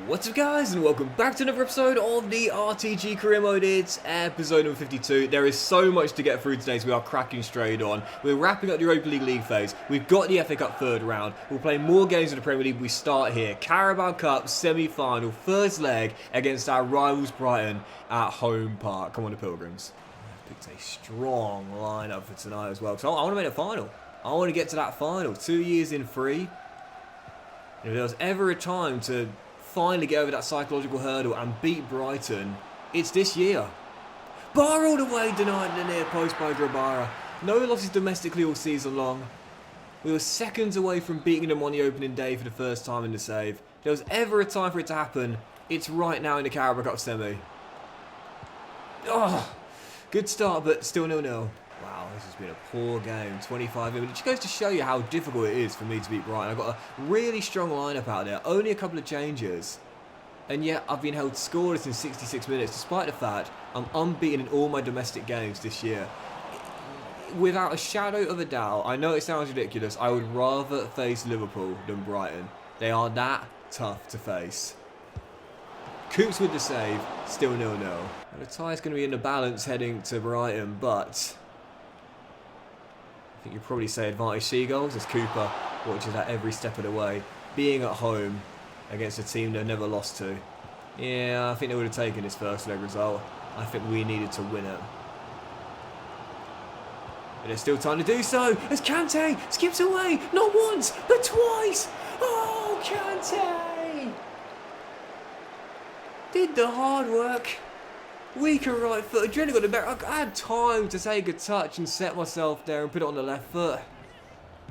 What's up guys, and welcome back to another episode of the RTG Career Mode. It's episode number 52. There is so much to get through today, so we are cracking straight on. We're wrapping up the Europa League phase. We've got the FA Cup third round. We'll play more games in the Premier League. We start here. Carabao Cup semi-final, first leg against our rivals Brighton at home park. Come on, the Pilgrims. I've picked a strong lineup for tonight as well, because I want to make the final. I want to get to that final. 2 years in 3. If there was ever a time to finally get over that psychological hurdle and beat Brighton, it's this year. Bar all the way denied in the near post by Grabara. No losses domestically all season long. We were seconds away from beating them on the opening day for the first time in the save. If there was ever a time for it to happen, it's right now in the Carabao Cup semi. Oh, good start, but still 0-0. Wow, this has been a poor game. 25 minutes. It just goes to show you how difficult it is for me to beat Brighton. I've got a really strong lineup out there. Only a couple of changes. And yet I've been held scoreless in 66 minutes, despite the fact I'm unbeaten in all my domestic games this year. Without a shadow of a doubt, I know it sounds ridiculous, I would rather face Liverpool than Brighton. They are that tough to face. Coops with the save, still 0-0. The tie's going to be in the balance heading to Brighton, but I think you'd probably say advantage Seagulls as Cooper watches that every step of the way. Being at home against a team they've never lost to. Yeah, I think they would have taken this first leg result. I think we needed to win it. But there's still time to do so as Kante skips away, not once, but twice. Oh, Kante did the hard work. Weaker right foot. Adrenaline got the better. I had time to take a touch and set myself there and put it on the left foot.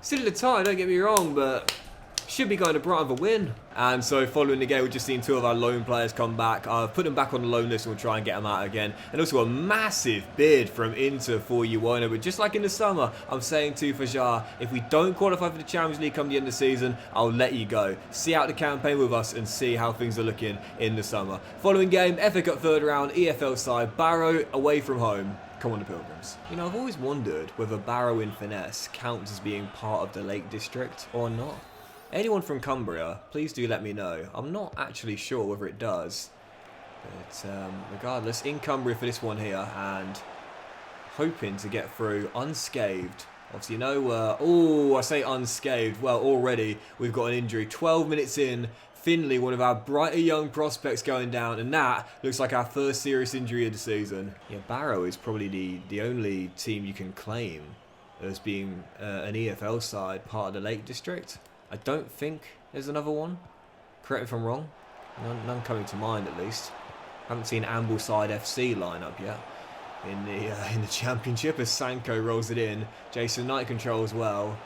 Still at the time, don't get me wrong, but should be going to Brighton for a win. And so following the game, we've just seen two of our loan players come back. I've put them back on the loan list and we'll try and get them out again. And also a massive bid from Inter for Iwana. But just like in the summer, I'm saying to Fajar, if we don't qualify for the Champions League come the end of the season, I'll let you go. See out the campaign with us and see how things are looking in the summer. Following game, FA Cup third round, EFL side, Barrow away from home. Come on, the Pilgrims. You know, I've always wondered whether Barrow in Finesse counts as being part of the Lake District or not. Anyone from Cumbria, please do let me know. I'm not actually sure whether it does. But regardless, in Cumbria for this one here and hoping to get through unscathed. Obviously, you know, oh, I say unscathed. Well, already we've got an injury. 12 minutes in, Finley, one of our brighter young prospects going down. And that looks like our first serious injury of the season. Yeah, Barrow is probably the only team you can claim as being an EFL side part of the Lake District. I don't think there's another one. Correct me if I'm wrong. None coming to mind at least. Haven't seen Ambleside FC line up yet in the Championship as Sanko rolls it in. Jason Knight controls well.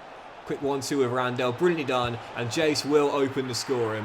Quick 1-2 with Randell, brilliantly done, and Jace will open the scoring.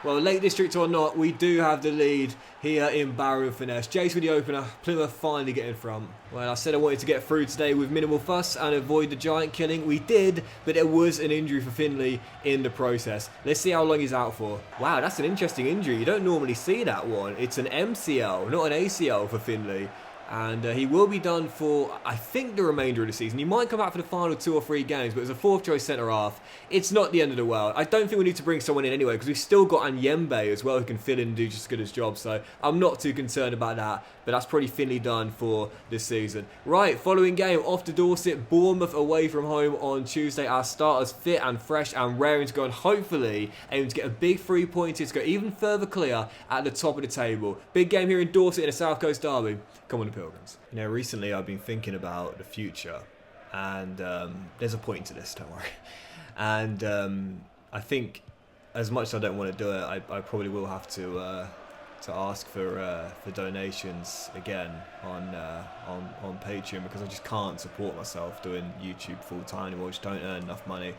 Well, Lake District or not, we do have the lead here in Barrow Finesse. Jace with the opener, Plymouth finally get in front. Well, I said I wanted to get through today with minimal fuss and avoid the giant killing. We did, but there was an injury for Finley in the process. Let's see how long he's out for. Wow, that's an interesting injury. You don't normally see that one. It's an MCL, not an ACL for Finley. And he will be done for, I think, the remainder of the season. He might come out for the final 2 or 3 games, but as a fourth choice centre-half, it's not the end of the world. I don't think we need to bring someone in anyway, because we've still got Anyembe as well who can fill in and do just as good a job. So I'm not too concerned about that, but that's probably Finley done for this season. Right, following game, off to Dorset, Bournemouth away from home on Tuesday. Our starters fit and fresh and raring to go, and hopefully aiming to get a big 3 pointer to go even further clear at the top of the table. Big game here in Dorset in a South Coast derby. Come on, the Pilgrims. You know, recently I've been thinking about the future, and there's a point to this, don't worry. And I think, as much as I don't want to do it, I probably will have to ask for donations again on Patreon, because I just can't support myself doing YouTube full time anymore. I just don't earn enough money.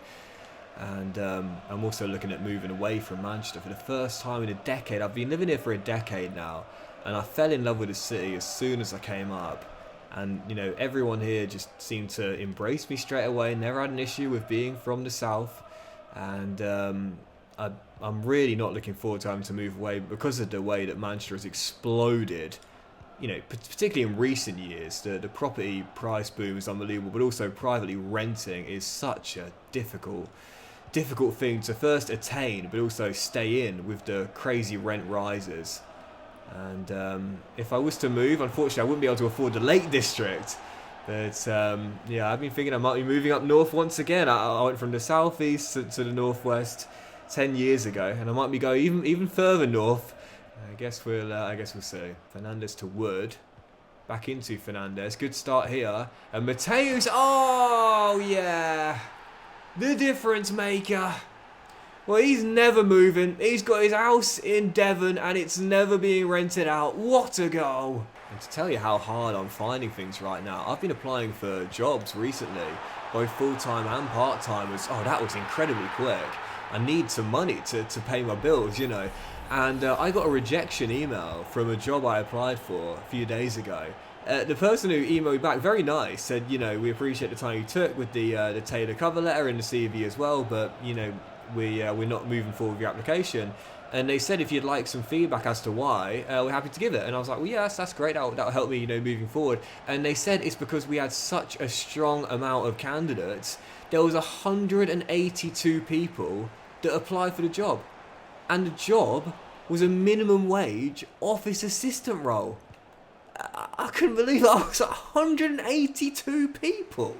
And I'm also looking at moving away from Manchester for the first time in a decade. I've been living here for a decade now. And I fell in love with the city as soon as I came up. And, you know, everyone here just seemed to embrace me straight away. Never had an issue with being from the south. And I'm really not looking forward to having to move away because of the way that Manchester has exploded. You know, particularly in recent years, the property price boom is unbelievable. But also privately renting is such a difficult difficult thing to first attain, but also stay in with the crazy rent rises. And if I was to move, unfortunately, I wouldn't be able to afford the Lake District. But yeah, I've been thinking I might be moving up north once again. I went from the southeast to the northwest 10 years ago, and I might be going even further north. I guess we'll see. Fernandes to Wood. Back into Fernandes. Good start here. And Mateus. Oh, yeah. The difference maker. Well, he's never moving. He's got his house in Devon and it's never being rented out. What a goal. And to tell you how hard I'm finding things right now, I've been applying for jobs recently, both full-time and part-time. Oh, that was incredibly quick. I need some money to pay my bills, you know. And I got a rejection email from a job I applied for a few days ago. The person who emailed me back, very nice, said, you know, we appreciate the time you took with the tailored cover letter and the CV as well, but, you know, we're not moving forward with your application. And they said if you'd like some feedback as to why, we're happy to give it. And I was like, well, yes, that's great. That'll help me, you know, moving forward. And they said it's because we had such a strong amount of candidates. There was 182 people that applied for the job. And the job was a minimum wage office assistant role. I couldn't believe it. I was 182 people.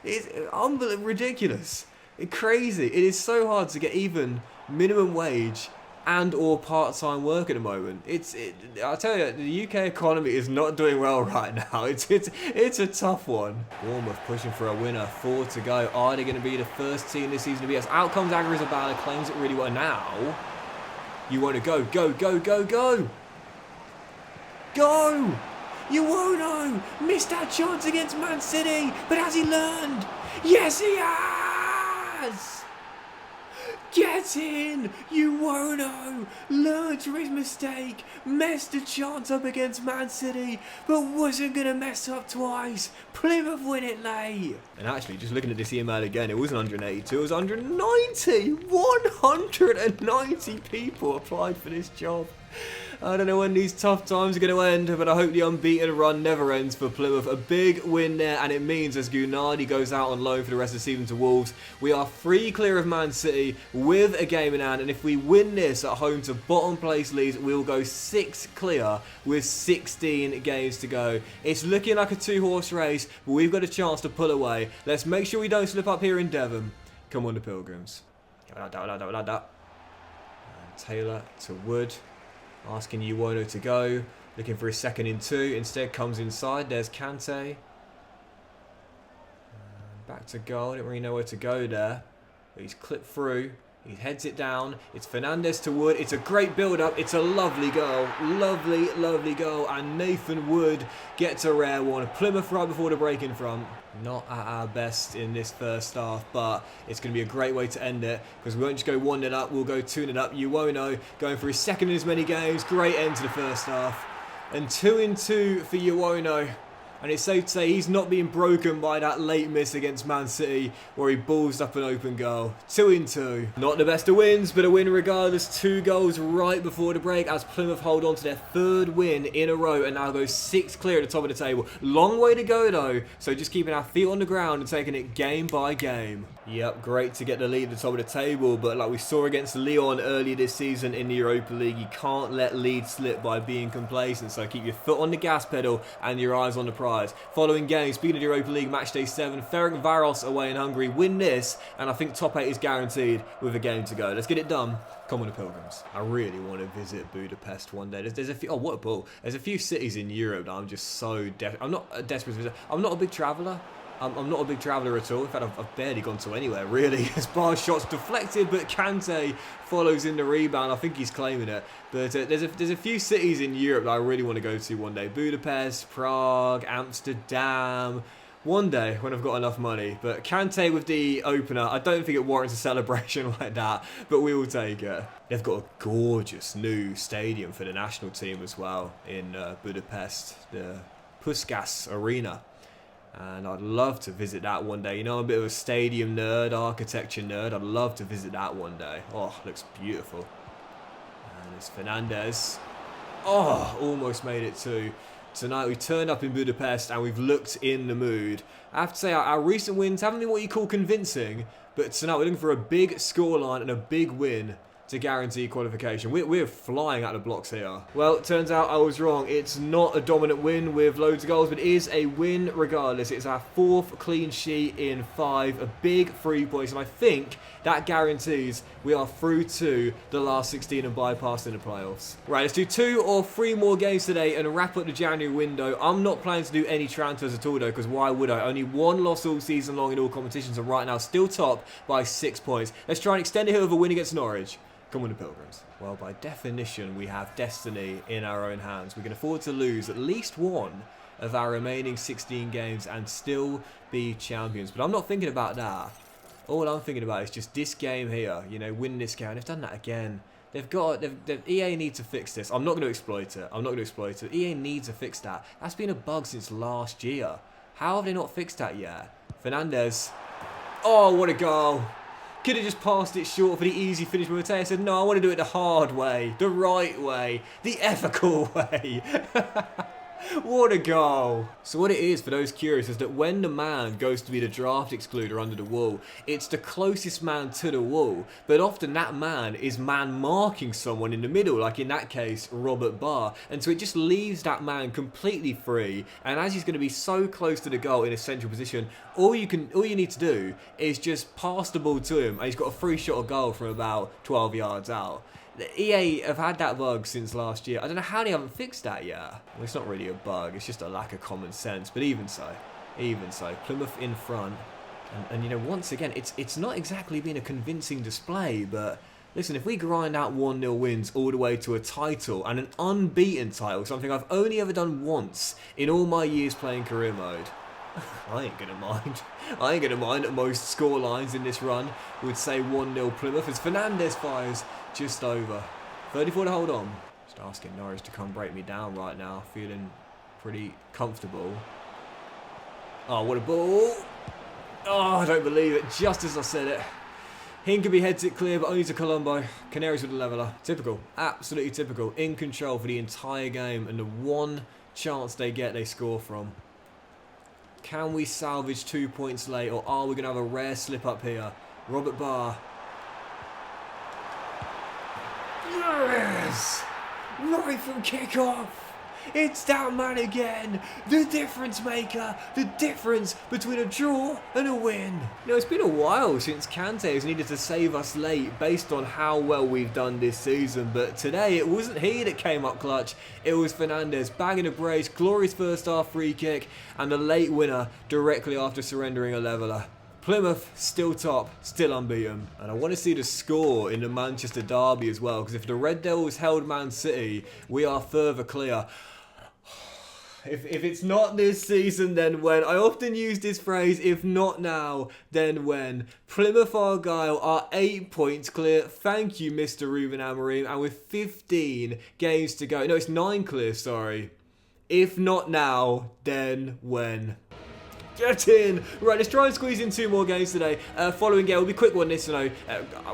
It's unbelievable, ridiculous. It's crazy. It is so hard to get even minimum wage and or part-time work at the moment. I'll tell you, the UK economy is not doing well right now. It's a tough one. Bournemouth pushing for a winner. 4 to go. Are they going to be the first team this season to beat us? Out comes Agrizabala, claims it really well. Now, you want to go. Go! Iwono missed that chance against Man City, but has he learned? Yes, he has! Get in! Iwono learned from his mistake, messed the chance up against Man City, but wasn't going to mess up twice. Plymouth win it late. And actually, just looking at this email again, it wasn't 182, it was 190! 190 people applied for this job. I don't know when these tough times are going to end, but I hope the unbeaten run never ends for Plymouth. A big win there, and it means as Gunardi goes out on loan for the rest of the season to Wolves, we are 3 clear of Man City with a game in hand, and if we win this at home to bottom place Leeds, we'll go 6 clear with 16 games to go. It's looking like a 2-horse race, but we've got a chance to pull away. Let's make sure we don't slip up here in Devon. Come on, the Pilgrims. Taylor to Wood. Asking Iwono to go. Looking for his second in 2. Instead comes inside. There's Kante. Back to goal. Didn't really know where to go there. But he's clipped through. He heads it down. It's Fernandes to Wood. It's a great build-up. It's a lovely goal. Lovely, lovely goal. And Nathan Wood gets a rare one. Plymouth right before the break in front. Not at our best in this first half, but it's going to be a great way to end it because we won't just go 1-0 up, we'll go 2-0 up. Iwono going for his second in as many games. Great end to the first half. And 2-2 for Iwono. And it's safe to say he's not being broken by that late miss against Man City where he balls up an open goal. 2-2. Not the best of wins, but a win regardless. 2 goals right before the break as Plymouth hold on to their 3rd win in a row and now go 6 clear at the top of the table. Long way to go though, so just keeping our feet on the ground and taking it game by game. Yep, great to get the lead at the top of the table, but like we saw against Lyon earlier this season in the Europa League, you can't let leads slip by being complacent, so keep your foot on the gas pedal and your eyes on the prize. Following game, speaking of the Europa League, match day 7, Ferencváros away in Hungary, win this, and I think top 8 is guaranteed with a game to go. Let's get it done. Come on, the Pilgrims. I really want to visit Budapest one day. There's a few, oh, what a ball. There's a few cities in Europe that I'm just so I'm not desperate to visit. I'm not a big traveller. I'm not a big traveller at all. In fact, I've barely gone to anywhere, really. As bar shots deflected, but Kante follows in the rebound. I think he's claiming it. But there's a few cities in Europe that I really want to go to one day. Budapest, Prague, Amsterdam. One day when I've got enough money. But Kante with the opener, I don't think it warrants a celebration like that, but we will take it. They've got a gorgeous new stadium for the national team as well in Budapest, the Puskás Arena. And I'd love to visit that one day. You know, I'm a bit of a stadium nerd, architecture nerd. I'd love to visit that one day. Oh, looks beautiful. And it's Fernandes. Oh, almost made it too. Tonight we turned up in Budapest and we've looked in the mood. I have to say our recent wins haven't been what you call convincing, but tonight we're looking for a big scoreline and a big win to guarantee qualification. We're flying out of the blocks here. Well, it turns out I was wrong. It's not a dominant win with loads of goals, but it is a win regardless. It's our 4th clean sheet in 5, a big 3 points, and I think that guarantees we are through to the last 16 and bypassing the playoffs. Right, let's do 2 or 3 more games today and wrap up the January window. I'm not planning to do any transfers at all though, because why would I? Only 1 loss all season long in all competitions, and right now still top by 6 points. Let's try and extend it here with a win against Norwich. Come on, the Pilgrims. Well, by definition, we have destiny in our own hands. We can afford to lose at least 1 of our remaining 16 games and still be champions. But I'm not thinking about that. All I'm thinking about is just this game here. You know, winning this game. They've done that again. EA needs to fix this. I'm not going to exploit it. EA needs to fix that. That's been a bug since last year. How have they not fixed that yet? Fernandes. Oh, what a goal. Could have just passed it short for the easy finish, but Mateo said, no, I want to do it the hard way, the right way, the ethical way. What a goal. So what it is, for those curious, is that when the man goes to be the draft excluder under the wall, it's the closest man to the wall, but often that man is man marking someone in the middle, like in that case, Robert Barr, and so it just leaves that man completely free, and as he's going to be so close to the goal in a central position, all you need to do is just pass the ball to him, and he's got a free shot of goal from about 12 yards out. The EA have had that bug since last year. I don't know how they haven't fixed that yet. Well, it's not really a bug, it's just a lack of common sense. But even so, Plymouth in front. And you know, once again, it's not exactly been a convincing display, but listen, if we grind out 1-0 wins all the way to a title, and an unbeaten title, something I've only ever done once in all my years playing career mode, I ain't gonna mind. I ain't gonna mind that most score lines in this run would say 1-0 Plymouth as Fernandes fires just over. 34 to hold on. Just asking Norwich to come break me down right now. Feeling pretty comfortable. Oh, what a ball. Oh, I don't believe it. Just as I said it. Hinckley heads it clear, but only to Colombo. Canaries with the leveller. Typical. Absolutely typical. In control for the entire game, and the one chance they get, they score from. Can we salvage 2 points late, or are we going to have a rare slip up here? Robert Barr. Yes! Right from kick-off. It's that man again. The difference maker. The difference between a draw and a win. You know, it's been a while since Kante has needed to save us late based on how well we've done this season. But today, it wasn't he that came up clutch. It was Fernandes banging a brace, glorious first half free kick, and the late winner directly after surrendering a leveller. Plymouth still top, still unbeaten. And I want to see the score in the Manchester derby as well, because if the Red Devils held Man City, we are further clear. If it's not this season, then when? I often use this phrase, if not now, then when. Plymouth Argyle are 8 points clear. Thank you, Mr. Ruben Amorim. And with 15 games to go. No, it's 9 clear, sorry. If not now, then when? Get in! Right, let's try and squeeze in 2 more games today. Following game, we'll be quick on this,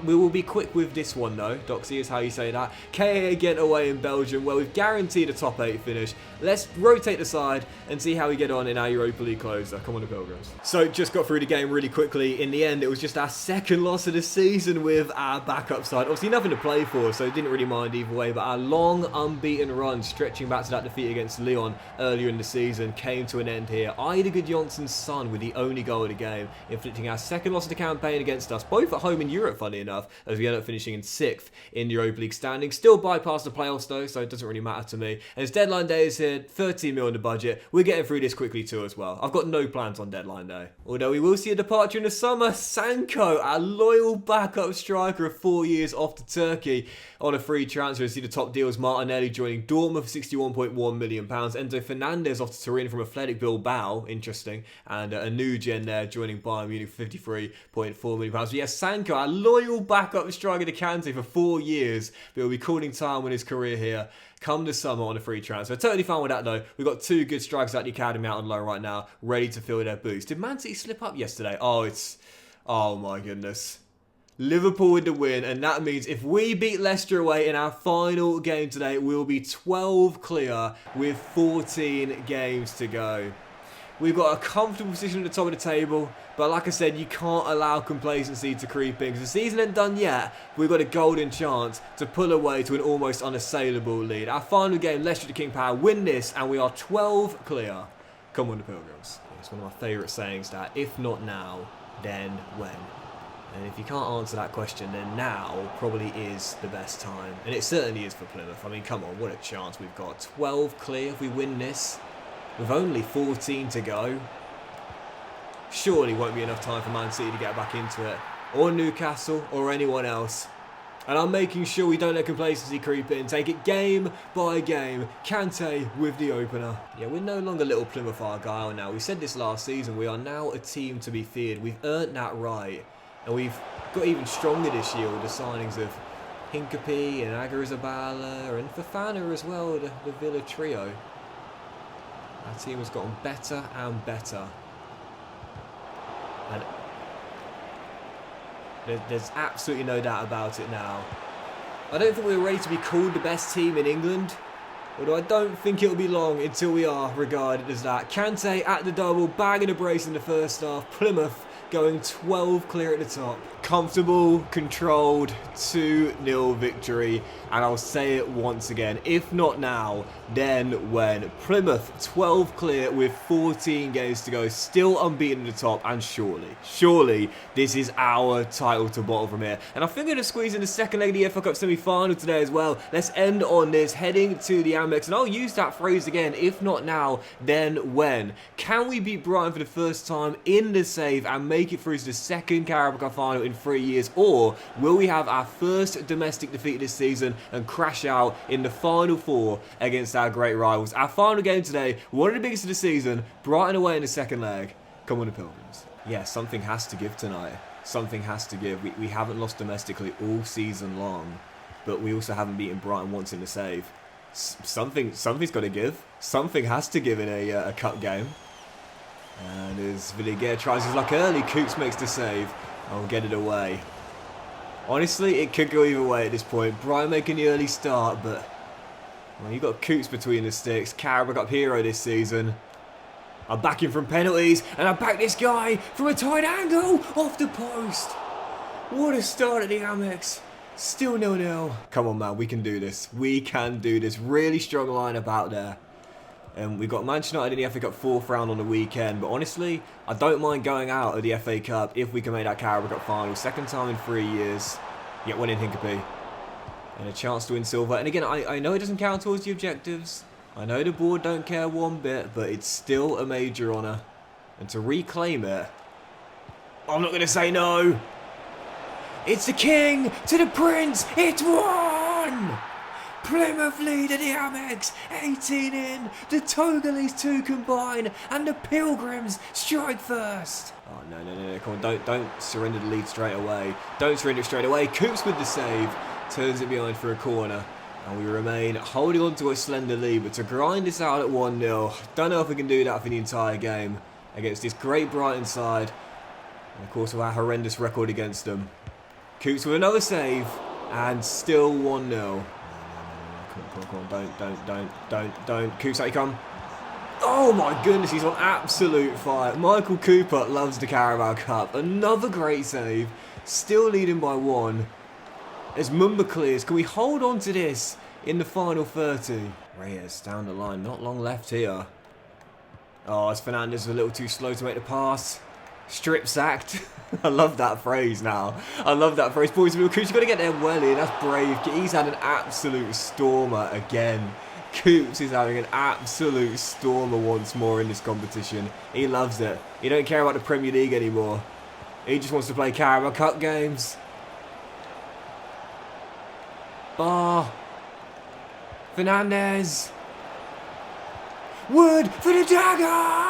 we will be quick with this one, though. Doxy is how you say that. KA get away in Belgium, where we've guaranteed a top 8 finish. Let's rotate the side and see how we get on in our Europa League closer. Come on, the Pilgrims. So, just got through the game really quickly. In the end, it was just our 2nd loss of the season with our backup side. Obviously, nothing to play for, so didn't really mind either way. But our long, unbeaten run, stretching back to that defeat against Lyon earlier in the season, came to an end here. Ida Gudjonsson's son with the only goal of the game, inflicting our 2nd loss of the campaign against us, both at home in Europe, funny enough, as we end up finishing in 6th in the Europa League standing. Still bypassed the playoffs though, so it doesn't really matter to me. And as deadline day is here, 13 mil in the budget, we're getting through this quickly too as well. I've got no plans on deadline day. Although we will see a departure in the summer. Sanko, our loyal backup striker of 4 years off to Turkey on a free transfer. See the top deals, Martinelli joining Dortmund for £61.1 million. Enzo Fernandez off to Turin from Athletic Bilbao, interesting, and a new gen there joining Bayern Munich for £53.4 million. But yes, Sanko, our loyal backup striker to Kante for 4 years, but he'll be calling time on his career here come the summer on a free transfer. Totally fine with that though. We've got 2 good strikers at the academy out on loan right now, ready to fill their boots. Did Man City slip up yesterday? Oh my goodness. Liverpool with the win, and that means if we beat Leicester away in our final game today, we'll be 12 clear with 14 games to go. We've got a comfortable position at the top of the table, but like I said, you can't allow complacency to creep in because the season ain't done yet. We've got a golden chance to pull away to an almost unassailable lead. Our final game, Leicester to King Power, win this, and we are 12 clear. Come on, the Pilgrims. It's one of my favourite sayings, that if not now, then when? And if you can't answer that question, then now probably is the best time. And it certainly is for Plymouth. I mean, come on, what a chance we've got. 12 clear if we win this, with only 14 to go. Surely won't be enough time for Man City to get back into it, or Newcastle, or anyone else. And I'm making sure we don't let complacency creep in. Take it game by game. Kante with the opener. Yeah, we're no longer little Plymouth Argyle now. We said this last season. We are now a team to be feared. We've earned that right. And we've got even stronger this year with the signings of Hincapie and Agarizabala and Fofana as well, the Villa trio. Our team has gotten better and better. And there's absolutely no doubt about it now. I don't think we're ready to be called the best team in England, although I don't think it'll be long until we are regarded as that. Kante at the double, bagging a brace in the first half. Plymouth going 12 clear at the top. Comfortable, controlled, 2-0 victory. And I'll say it once again, if not now, then when? Plymouth 12 clear with 14 games to go, still unbeaten at the top, and surely this is our title to bottle from here. And I think I'm going to squeeze in the second leg of the EFL Cup semi-final today as well. Let's end on this, heading to the Amex, and I'll use that phrase again, if not now, then when? Can we beat Brighton for the first time in the save and make it through to the second Carabao Cup final in 3 years, or will we have our first domestic defeat this season and crash out in the final four against our great rivals? Our final game today, one of the biggest of the season, Brighton away in the second leg. Come on, the Pilgrims. Yeah, something has to give tonight. Something has to give. We haven't lost domestically all season long, but we also haven't beaten Brighton once in the save. Something's got to give. Something has to give in a cup game. And as Villiger tries his luck early, Coops makes the save. I'll get it away. Honestly, it could go either way at this point. Brighton making the early start, but well, you've got Coops between the sticks. Carabao Cup hero this season. I'm backing from penalties, and I back this guy from a tight angle off the post. What a start at the Amex. Still 0-0. Come on, man, we can do this. We can do this. Really strong lineup out there. And we've got Manchester United in the FA Cup 4th round on the weekend. But honestly, I don't mind going out of the FA Cup if we can make that Carabao Cup final. Second time in 3 years. Yet winning Hincapie. And a chance to win silver. And again, I know it doesn't count towards the objectives. I know the board don't care one bit. But it's still a major honour. And to reclaim it, I'm not going to say no. It's the king to the prince. It's won! Plymouth lead at the Amex, 18 in, the Togolese 2 combine, and the Pilgrims strike first. Oh, no, come on, don't surrender the lead straight away. Don't surrender it straight away. Coops with the save, turns it behind for a corner, and we remain holding on to a slender lead, but to grind this out at 1-0, don't know if we can do that for the entire game against this great Brighton side, and of course with our horrendous record against them. Coops with another save, and still 1-0. Come on, don't. Coops, out you come. Oh my goodness, he's on absolute fire. Michael Cooper loves the Carabao Cup. Another great save. Still leading by 1. As Mumba clears, can we hold on to this in the final 30? Reyes down the line, not long left here. Oh, as Fernandez a little too slow to make the pass. Strip sacked. I love that phrase now. I love that phrase. Boys, you've got to get there well in. That's brave. He's had an absolute stormer again. Coops is having an absolute stormer once more in this competition. He loves it. He don't care about the Premier League anymore. He just wants to play Carabao Cup games. Bar. Fernandez. Wood for the dagger!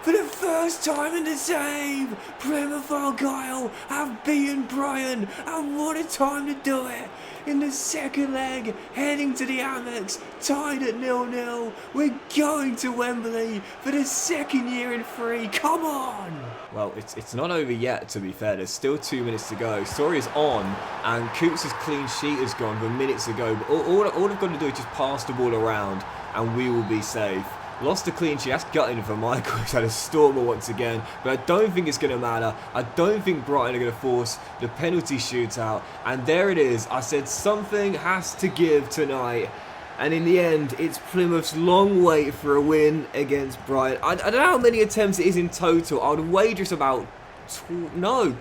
For the first time in the save, Plymouth Argyle have beaten Brighton, and what a time to do it! In the second leg, heading to the Amex, tied at 0-0. We're going to Wembley for the second year in 3. Come on! Well, it's not over yet, to be fair. There's still 2 minutes to go. Story is on, and Coops' clean sheet is gone from minutes ago. But all I've got to do is just pass the ball around, and we will be safe. Lost a clean sheet. That's gutting for Michael. He's had a stormer once again. But I don't think it's going to matter. I don't think Brighton are going to force the penalty shootout. And there it is. I said something has to give tonight. And in the end, it's Plymouth's long wait for a win against Brighton. I don't know how many attempts it is in total. I would wager it's about... No,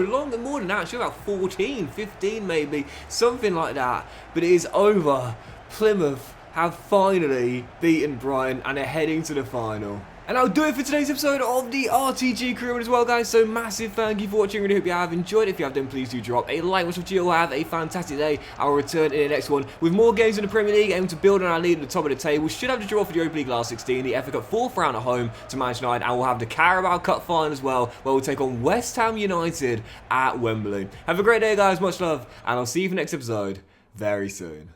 longer, more than that. Sure, about 14, 15 maybe. Something like that. But it is over. Plymouth have finally beaten Brighton and are heading to the final. And I'll do it for today's episode of the RTG Career as well, guys. So massive thank you for watching. I really hope you have enjoyed it. If you have, then please do drop a like. What's up to you all? Have a fantastic day. I'll return in the next one with more games in the Premier League, aiming to build on our lead at the top of the table. Should have the draw for the Europa League last 16, the FA Cup 4th round at home to Manchester United, and we'll have the Carabao Cup final as well, where we'll take on West Ham United at Wembley. Have a great day, guys. Much love, and I'll see you for the next episode very soon.